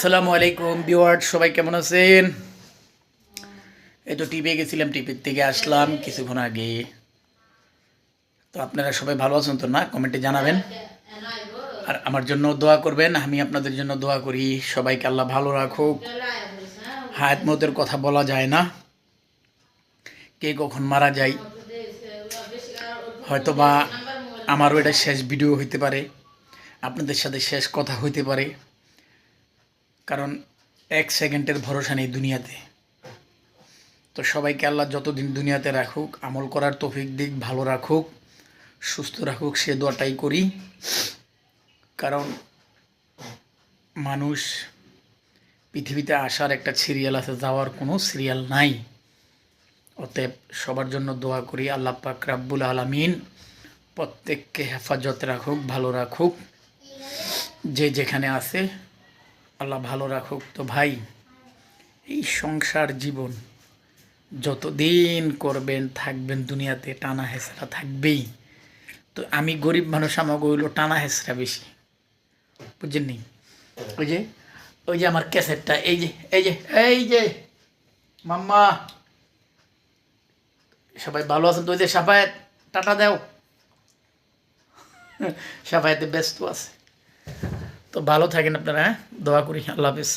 আসসালামু আলাইকুম ভিউয়ার্স, সবাই কেমন আছেন? এই তো টিপে গেছিলাম, টিপির থেকে আসলাম কিছুক্ষণ আগে। তো আপনারা সবাই ভালো আছেন তো? না, কমেন্টে জানাবেন আর আমার জন্য দোয়া করবেন। আমি আপনাদের জন্য দোয়া করি, সবাইকে আল্লাহ ভালো রাখুক। হায়াত মতের কথা বলা যায় না, কে কখন মারা যায়। হয়তোবা আমারও এটা শেষ ভিডিও হইতে পারে, আপনাদের সাথে শেষ কথা হইতে পারে, কারণ এক সেকেন্ডের ভরসা নেই দুনিয়াতে। তো সবাইকে আল্লাহ যতদিন দুনিয়াতে রাখুক, আমল করার তৌফিক দিক, ভালো রাখুক, সুস্থ রাখুক, সে দোয়াটাই করি। কারণ মানুষ পৃথিবীতে আসার একটা সিরিয়াল আছে, যাওয়ার কোনো সিরিয়াল নাই। অতএব সবার জন্য দোয়া করি, আল্লাহ পাক রাব্বুল আলামিন প্রত্যেককে হেফাজত রাখুক, ভালো রাখুক, যে যেখানে আছে আল্লাহ ভালো রাখুক। তো ভাই, এই সংসার জীবন যতদিন করবেন থাকবেন দুনিয়াতে, টানা হেঁচড়া থাকবেই। তো আমি গরিব মানুষ, আমাকে হইলো টানা হেঁচড়া বেশি, বুঝছেন নি? ওই যে ওই যে আমার ক্যাসেটটা, এই যে এই যে এই যে মাম্মা, সবাই ভালো আছেন তো? ওই যে সাফায়েত, টাটা দাও। সাফায়েতে ব্যস্ত আছে। তো ভালো থাকেন আপনারা, হ্যাঁ, দোয়া করি। আল্লাহ হাফেজ।